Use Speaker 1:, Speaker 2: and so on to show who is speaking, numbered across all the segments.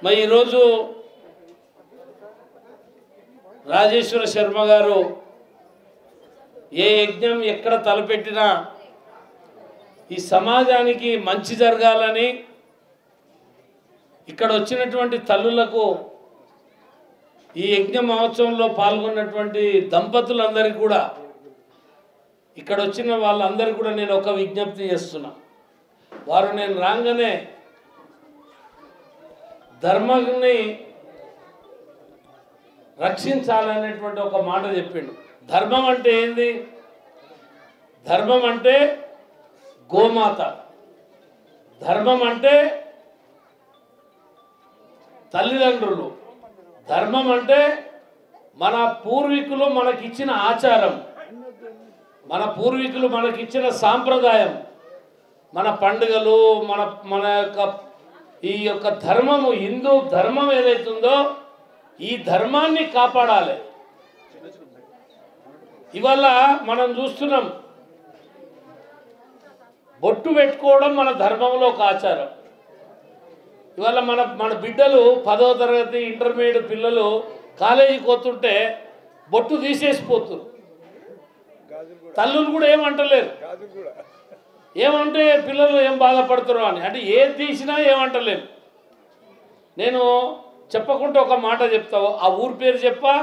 Speaker 1: మరి ఈరోజు రాజేశ్వర శర్మ గారు ఏ యజ్ఞం ఎక్కడ తలపెట్టినా ఈ సమాజానికి మంచి జరగాలని ఇక్కడ వచ్చినటువంటి తల్లులకు ఈ యజ్ఞ మహోత్సవంలో పాల్గొన్నటువంటి దంపతులందరికీ కూడా ఇక్కడ వచ్చిన వాళ్ళందరికీ కూడా నేను ఒక విజ్ఞప్తి చేస్తున్నా. వారు నేను రాగానే ధర్మాన్ని రక్షించాలనేటువంటి ఒక మాట చెప్పిండు. ధర్మం అంటే ఏంది? ధర్మం అంటే గోమాత, ధర్మం అంటే తల్లిదండ్రులు, ధర్మం అంటే మన పూర్వీకులు మనకిచ్చిన ఆచారం, మన పూర్వీకులు మనకిచ్చిన సాంప్రదాయం, మన పండుగలు, మన ఈ యొక్క ధర్మము, హిందూ ధర్మం ఏదైతుందో ఈ ధర్మాన్ని కాపాడాలి. ఇవాళ మనం చూస్తున్నాం, బొట్టు పెట్టుకోవడం మన ధర్మంలో ఒక ఆచారం. ఇవాళ మన బిడ్డలు 10వ తరగతి ఇంటర్మీడియట్ పిల్లలు కాలేజీకి పోతుంటే బొట్టు తీసేసిపోతున్నారు. తల్లులు కూడా ఏమంటలేరు. ఏమంటే పిల్లలు ఏం బాధపడుతున్నారు అని, అంటే ఏది తీసినా ఏమంటలేరు. నేను చెప్పకుండా ఒక మాట చెప్తావు, ఆ ఊరి పేరు చెప్పా,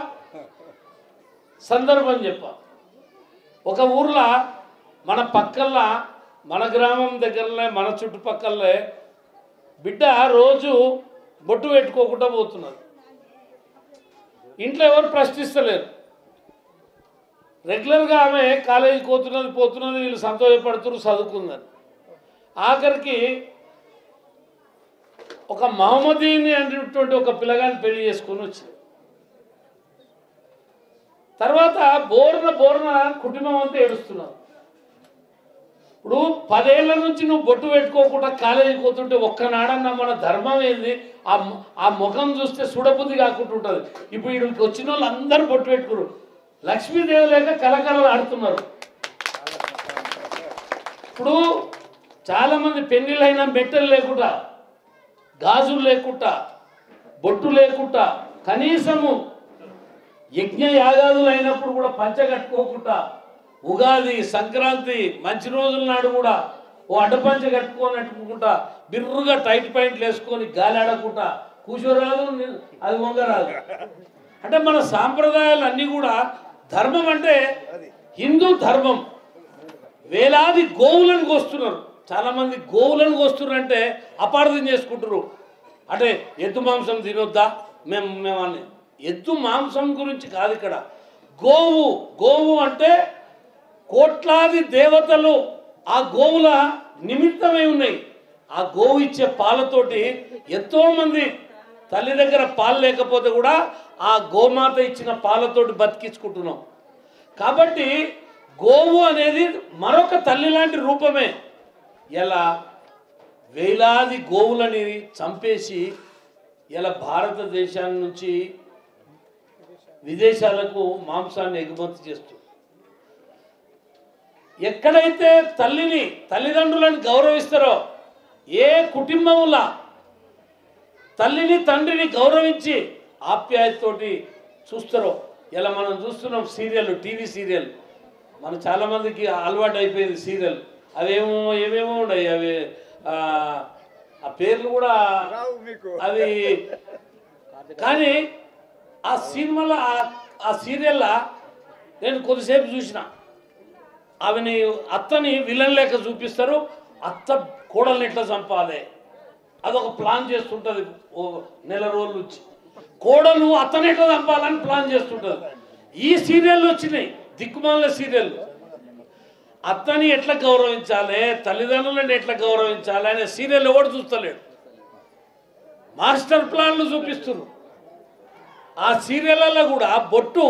Speaker 1: సందర్భం చెప్పా. ఒక ఊర్లో మన పక్కల్లా, మన గ్రామం దగ్గరనే, మన చుట్టుపక్కలే బిడ్డ రోజు బొట్టు పెట్టుకోకుండా పోతున్నారు. ఇంట్లో ఎవరు ప్రశ్నిస్తలేరు. రెగ్యులర్గా ఆమె కాలేజీకి పోతున్నది, వీళ్ళు సంతోషపడుతున్నారు చదువుకుందని. ఆఖరికి ఒక మహమ్మదీని అనేటువంటి ఒక పిల్లగాని పెళ్లి చేసుకొని వచ్చింది. తర్వాత బోర్న కుటుంబం అంతా ఏడుస్తున్నారు. ఇప్పుడు 10 ఏళ్ల నుంచి నువ్వు బొట్టు పెట్టుకోకుండా కాలేజీకి పోతుంటే ఒక్కనాడన్నా మన ధర్మం ఏంది, ఆ ముఖం చూస్తే చూడబుద్ధి కాకుండా ఉంటుంది. ఇప్పుడు వీడికి వచ్చిన వాళ్ళు అందరూ బొట్టు పెట్టుకున్నారు. లక్ష్మీదేవి లేక కలకలలు ఆడుతున్నారు. ఇప్పుడు చాలామంది పెళ్లిళ్ళైనా మెట్టలు లేకుండా, గాజులు లేకుండా, బొట్టు లేకుండా, కనీసము యజ్ఞ యాగాదులు అయినప్పుడు కూడా పంచ కట్టుకోకుండా, ఉగాది, సంక్రాంతి, మంచి రోజుల నాడు కూడా ఓ అడ్డపంచ కట్టుకోనట్టుకుంటా, బిర్రుగా టైట్ పాయింట్లు వేసుకొని గాలి ఆడకుండా కూర్చోరాదు, అది వంగరాదు. అంటే మన సాంప్రదాయాలు అన్నీ కూడా ధర్మం అంటే హిందూ ధర్మం. వేలాది గోవులను కోస్తున్నారు. చాలామంది గోవులను కోస్తున్నారు అంటే అపార్థం చేసుకుంటారు. అంటే ఎద్దు మాంసం తినొద్దా మేము అని. ఎద్దు మాంసం గురించి కాదు ఇక్కడ. గోవు అంటే కోట్లాది దేవతలు ఆ గోవుల నిమిత్తమై ఉన్నాయి. ఆ గోవు ఇచ్చే పాలతోటి ఎంతోమంది తల్లి దగ్గర పాలు లేకపోతే కూడా ఆ గోమాత ఇచ్చిన పాలతోటి బతికించుకుంటున్నాం. కాబట్టి గోవు అనేది మరొక తల్లి లాంటి రూపమే. ఇలా వేలాది గోవులని చంపేసి ఇలా భారతదేశాన్ని నుంచి విదేశాలకు మాంసాన్ని ఎగుమతి చేస్తుంది. ఎక్కడైతే తల్లిదండ్రులను గౌరవిస్తారో, ఏ కుటుంబంలో తల్లిని తండ్రిని గౌరవించి ఆప్యాయతతోటి చూస్తారో, ఇలా మనం చూస్తున్నాం సీరియల్, టీవీ సీరియల్. మన చాలామందికి అలవాటు అయిపోయింది సీరియల్. ఏమేమో ఉన్నాయి, అవి ఆ పేర్లు కూడా అవి. కానీ ఆ సినిమాలో, ఆ సీరియల్లో నేను కొద్దిసేపు చూసిన, ఆమెని అత్తని విలన్ లేక చూపిస్తారు. అత్త కోడల్ని ఎట్లా చంపాలి అదొక ప్లాన్ చేస్తుంటుంది. ఓ నెల రోజుల నుంచి కోడలు అత్తని ఎట్లా చంపాలని ప్లాన్ చేస్తుంటుంది. ఈ సీరియల్ వచ్చినాయి, దిక్కుమాల సీరియల్. అత్తని ఎట్లా గౌరవించాలి, తల్లిదండ్రులను ఎట్లా గౌరవించాలి అనే సీరియల్ ఎవడు చూస్తలేడు. మాస్టర్ ప్లాన్లు చూపిస్తున్నారు. ఆ సీరియళ్ళలో కూడా బొట్టు,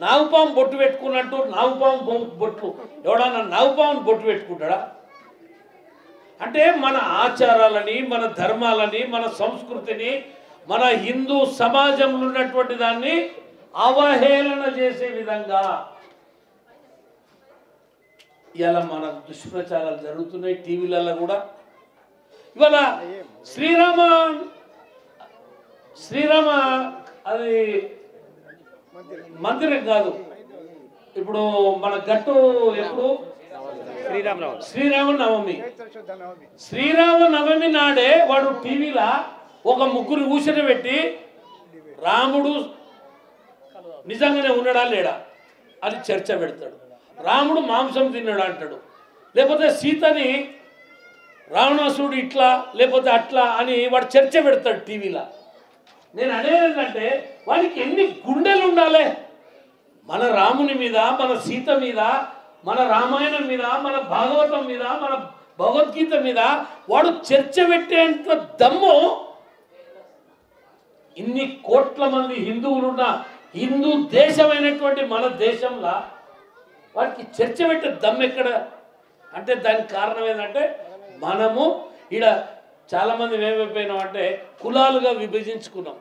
Speaker 1: నాగుపాము బొట్టు పెట్టుకున్నట్టు, నాగుపాము బొట్టు, ఎవడన్నా నాగుపాముని బొట్టు పెట్టుకుంటాడా? అంటే మన ఆచారాలని, మన ధర్మాలని, మన సంస్కృతిని, మన హిందూ సమాజంలో ఉన్నటువంటి దాన్ని అవహేళన చేసే విధంగా ఇలా మన దుష్ప్రచారాలు జరుగుతున్నాయి టీవీలలో కూడా. ఇవాళ శ్రీరామ శ్రీరామ అది మందిరం కాదు, ఇప్పుడు మన గట్టు ఎప్పుడు శ్రీరామనవమి. శ్రీరామనవమి నాడే వాడు టీవీలో ఒక ముగ్గురు కూర్చొని పెట్టి రాముడు నిజంగానే ఉన్నాడా లేడా అని చర్చ పెడతాడు. రాముడు మాంసం తిన్నాడు అంటాడు, లేకపోతే సీతని రావణాసుడు ఇట్లా లేకపోతే అట్లా అని వాడు చర్చ పెడతాడు టీవీలో. నేను అనేది ఏంటంటే వాడికి ఎన్ని గుండెలు ఉండాలి మన రాముని మీద, మన సీత మీద, మన రామాయణం మీద, మన భాగవతం మీద, మన భగవద్గీత మీద వాడు చర్చ పెట్టేంత దమ్ము ఇన్ని కోట్ల మంది హిందువులున్న హిందూ దేశమైనటువంటి మన దేశంలో వాడికి చర్చ పెట్టే దమ్ము ఎక్కడ అంటే దానికి కారణం ఏంటంటే మనము ఈడ చాలామంది ఏమైపోయినాం అంటే కులాలుగా విభజించుకున్నాం.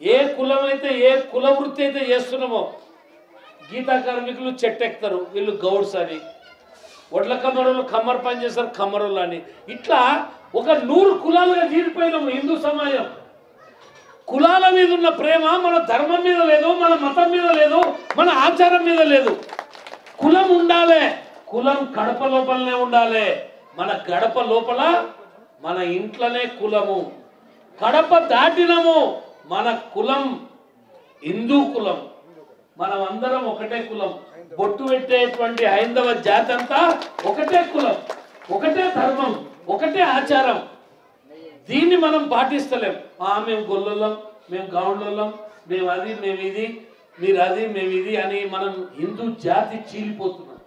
Speaker 1: ఏ కులం అయితే ఏ కుల వృత్తి అయితే చేస్తున్నామో, గీతా కార్మికులు చెట్టెక్తారు, వీళ్ళు గౌడ్స్ అని, వడ్ల కమ్మరులు కమ్మరు పని చేస్తారు కమ్మరులు అని, ఇట్లా ఒక 100 కులాలుగా తీరిపోయినాము హిందూ సమాజం. కులాల మీద ఉన్న ప్రేమ మన ధర్మం మీద లేదు, మన మతం మీద లేదు, మన ఆచారం మీద లేదు. కులం ఉండాలి, కులం కడప లోపలనే ఉండాలి. మన గడప లోపల మన ఇంట్లోనే కులము, కడప దాటినము మన కులం హిందూ కులం, మనం అందరం ఒకటే కులం. బొట్టు పెట్టేటువంటి హైందవ జాతి అంతా ఒకటే కులం, ఒకటే ధర్మం, ఒకటే ఆచారం. దీన్ని మనం పాటిస్తలేం. మేము గొల్లలం, మేము గౌండ్లం, మేము అది మేము ఇది, మీరు అది మేము ఇది అని మనం హిందూ జాతి చీలిపోతున్నాం.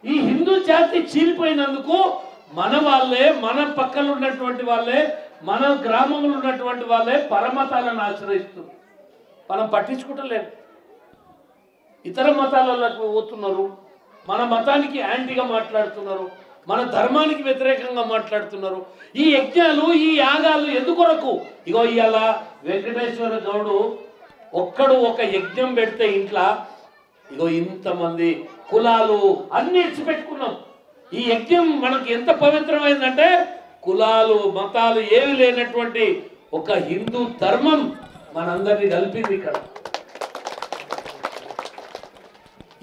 Speaker 1: ఈ హిందూ జాతి చీలిపోయినందుకు మన వాళ్ళే, మన పక్కన ఉన్నటువంటి వాళ్ళే, మన గ్రామంలో ఉన్నటువంటి వాళ్ళే పరమతాలను ఆశ్రయిస్తున్నారు. మనం పట్టించుకుంటలేము. ఇతర మతాలకు పోతున్నారు, మన మతానికి యాంటీగా మాట్లాడుతున్నారు, మన ధర్మానికి వ్యతిరేకంగా మాట్లాడుతున్నారు. ఈ యజ్ఞాలు ఈ యాగాలు ఎందుకొరకు? ఇగో ఇవాళ వెంకటేశ్వర గౌడు ఒక్కడు ఒక యజ్ఞం పెడితే ఇంట్లో ఇగో ఇంతమంది కులాలు అన్ని ఇచ్చిపెట్టుకున్నాం. ఈ యజ్ఞం మనకు ఎంత పవిత్రమైందంటే కులాలు మతాలు ఏవి లేనటువంటి ఒక హిందూ ధర్మం మనందరినీ కలిపింది ఇక్కడ.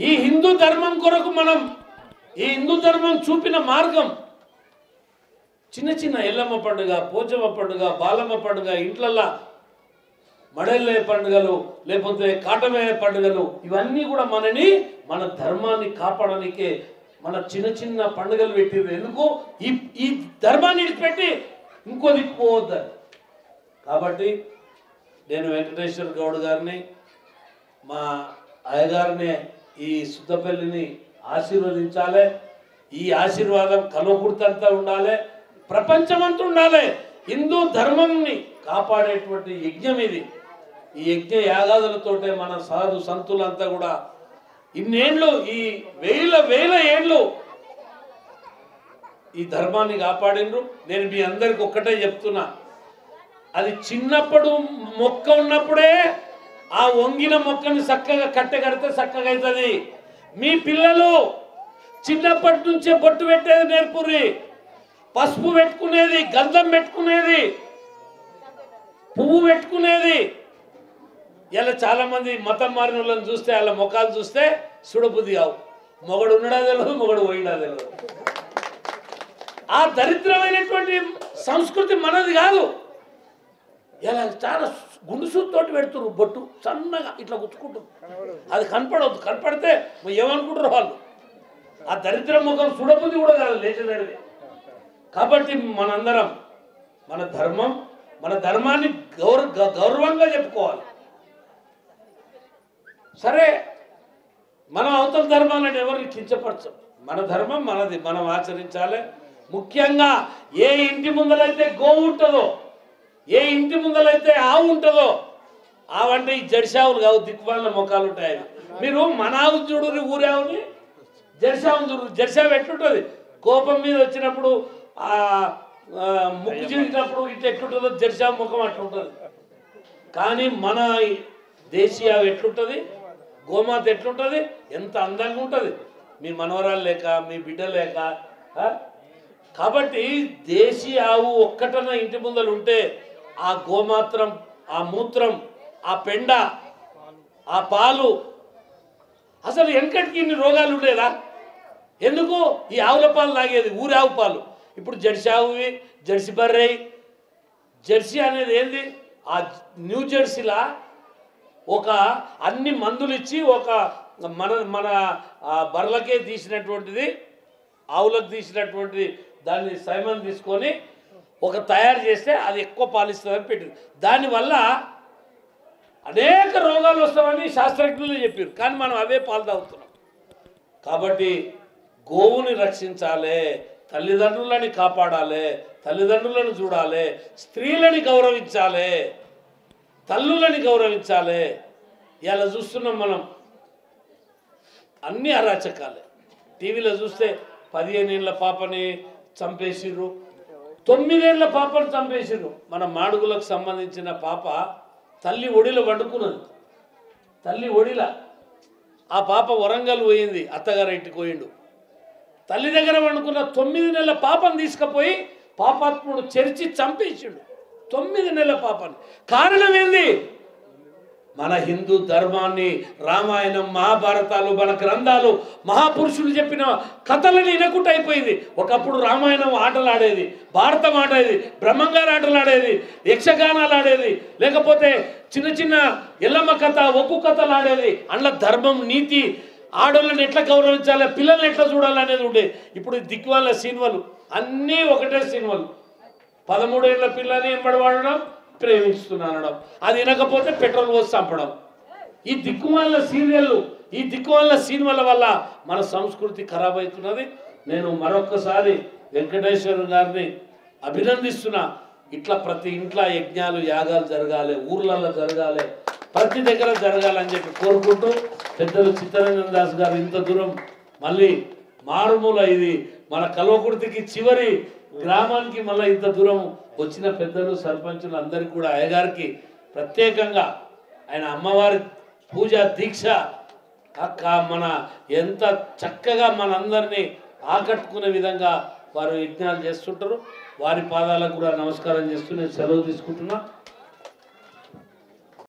Speaker 1: ఈ హిందూ ధర్మం కొరకు మనం, ఈ హిందూ ధర్మం చూపిన మార్గం చిన్న చిన్న ఎల్లమ్మ పండుగ, పోచమ్మ పండుగ, బాలమ్మ పండుగ, ఇంట్లల్లా మడెల్లే పండుగలు, లేకపోతే కాటమయ్యే పండుగలు, ఇవన్నీ కూడా మనని మన ధర్మాన్ని కాపాడడానికే మన చిన్న చిన్న పండుగలు పెట్టింది. ఎందుకు? ఈ ధర్మాన్ని విడిచిపెట్టి ఇంకో దిక్కుపోవద్దని. కాబట్టి నేను వెంకటేశ్వర గౌడ్ గారిని, మా అయ్యగారిని, ఈ సుద్దపల్లిని ఆశీర్వదించాలి. ఈ ఆశీర్వాదం కల్వకుర్తంతా ఉండాలి, ప్రపంచమంతా ఉండాలి. హిందూ ధర్మంని కాపాడేటువంటి యజ్ఞం ఇది. ఈ యజ్ఞ యాగాదులతోటే మన సాధు సంతులంతా కూడా ఇన్నేళ్ళు, ఈ వేల ఏళ్ళు ఈ ధర్మాన్ని కాపాడినరు. నేను మీ అందరికి ఒక్కటే చెప్తున్నా, అది చిన్నప్పుడు మొక్క ఉన్నప్పుడే ఆ వంగిన మొక్కని చక్కగా కట్టెగడితే చక్కగా అవుతుంది. మీ పిల్లలు చిన్నప్పటి నుంచే బొట్టు పెట్టేది నేర్పుర్రి, పసుపు పెట్టుకునేది, గంధం పెట్టుకునేది, పువ్వు పెట్టుకునేది. ఇలా చాలా మంది మతం మారిన వాళ్ళని చూస్తే వాళ్ళ ముఖాలు చూస్తే సుడబుద్ధి కావు. మొగడు ఉన్నాడా తెలియదు, మొగడు పోయినా తెలియదు. ఆ దరిద్రమైనటువంటి సంస్కృతి మనది కాదు. ఇలా చాలా గుండు సూత్తోటి పెడుతున్నారు బొట్టు, సన్నగా ఇట్లా గుచ్చుకుంటారు. అది కనపడవద్దు, కనపడితే ఏమనుకుంటారు వాళ్ళు. ఆ దరిద్ర ముఖం సుడబుద్ధి కూడా కాదు, లేచినది. కాబట్టి మనందరం మన ధర్మం, మన ధర్మాన్ని గౌరవంగా చెప్పుకోవాలి. సరే, మనం అవతల ధర్మాలను ఎవరిని కించపరచం. మన ధర్మం మనది, మనం ఆచరించాలి. ముఖ్యంగా ఏ ఇంటి ముందలైతే గోవు ఉంటుందో, ఏ ఇంటి ముందలైతే ఆవు ఉంటుందో, ఆవంటే ఈ జడిసావులు కావు, దిక్కుమాలిన మొక్కలు ఉంటాయి. మీరు మన ఆవు చూడు, ఊరావుని జడిసావుని చూడు. జడిసావు ఎట్లుంటుంది? కోపం మీద వచ్చినప్పుడు ముక్కు చిరిగినప్పుడు ఇట్లా ఎట్లుంటుందో జడిసావు ముఖం అట్లుంటుంది. కానీ మన దేశీయ ఎట్లుంటుంది, గోమాత ఎట్లుంటుంది, ఎంత అందంగా ఉంటుంది. మీ మనవరాలు లేక, మీ బిడ్డ లేక. కాబట్టి దేశీ ఆవు ఒక్కటన్నా ఇంటి ముందలు ఉంటే ఆ గోమాత్రం, ఆ మూత్రం, ఆ పెండ, ఆ పాలు, అసలు వెనకటికి ఇన్ని రోగాలు ఉండేదా? ఎందుకు? ఈ ఆవుల పాలు తాగేది, ఊరి ఆవు పాలు. ఇప్పుడు జెర్సీ ఆవువి, జెర్సీ బర్రె. జెర్సీ అనేది ఏంది? ఆ న్యూ జెర్సీలా ఒక అన్ని మందులు ఇచ్చి ఒక మన మన బర్రెలకే తీసినటువంటిది, ఆవులకు తీసినటువంటిది, దాన్ని సైమన్ తీసుకొని ఒక తయారు చేస్తే అది ఎక్కువ పాలిస్తుందని పెట్టింది. దానివల్ల అనేక రోగాలు వస్తామని శాస్త్రజ్ఞులు చెప్పారు. కానీ మనం అవే పాలు తాగుతున్నాం. కాబట్టి గోవుని రక్షించాలి, తల్లిదండ్రులని కాపాడాలి, తల్లిదండ్రులను చూడాలి, స్త్రీలని గౌరవించాలి, తల్లులని గౌరవించాలి. ఇలా చూస్తున్నాం మనం అన్ని అరాచకాలే. టీవీలో చూస్తే 15 ఏళ్ళ పాపని చంపేసిర్రు, 9 ఏళ్ళ పాపను చంపేసిర్రు. మన మాడుగులకు సంబంధించిన పాప తల్లి ఒడిలో వండుకున్నది. తల్లి ఒడిల ఆ పాప వరంగల్ పోయింది, అత్తగారు ఇంటికి పోయిండు. తల్లి దగ్గర వండుకున్న 9 నెలల పాపను తీసుకుపోయి పాపాత్ముడు చెరిచి చంపేసిండు. 9 నెలల పాపని. కారణం ఏంది? మన హిందూ ధర్మాన్ని, రామాయణం, మహాభారతాలు, మన గ్రంథాలు, మహాపురుషులు చెప్పిన కథలని వినకుండా అయిపోయింది. ఒకప్పుడు రామాయణం ఆటలు ఆడేది, భారతం ఆడేది, బ్రహ్మంగారు ఆటలు ఆడేది, యక్షగానాలు ఆడేది, లేకపోతే చిన్న చిన్న ఎల్లమ్మ కథ, ఒక్కు కథలు ఆడేది. అందులో ధర్మం, నీతి, ఆడోళ్ళని ఎట్లా గౌరవించాలి, పిల్లల్ని ఎట్లా చూడాలి అనేది ఉండేది. ఇప్పుడు దిక్కువాళ్ళ సినిమాలు అన్నీ ఒకటే సినిమాలు. 13 ఏళ్ళ పిల్లని ఎంబడి వాడడం, ప్రేమిస్తున్నానడం, అది వినకపోతే పెట్రోల్ పోసి చంపడం. ఈ దిక్కుమాల సీరియళ్ళు, ఈ దిక్కుమాల సినిమాల వల్ల మన సంస్కృతి ఖరాబ్ అవుతున్నది. నేను మరొక్కసారి వెంకటేశ్వర గారిని అభినందిస్తున్నా. ఇట్లా ప్రతి ఇంట్లో యజ్ఞాలు, యాగాలు జరగాలి, ఊర్లలో జరగాలి, ప్రతి దగ్గర జరగాలని చెప్పి కోరుకుంటూ, పెద్దలు చిత్తరంజన్ దాస్ గారు ఇంత దూరం మళ్ళీ మారుమూల, ఇది మన కల్వకుర్తికి చివరి గ్రామానికి మళ్ళీ ఇంత దూరం వచ్చిన పెద్దలు, సర్పంచులు అందరికీ కూడా, అయ్యగారికి ప్రత్యేకంగా ఆయన అమ్మవారి పూజ దీక్ష మన ఎంత చక్కగా మనందరినీ ఆకట్టుకునే విధంగా వారు యజ్ఞాలు చేస్తుంటారు. వారి పాదాలకు కూడా నమస్కారం చేస్తూ నేను సెలవు తీసుకుంటున్నా.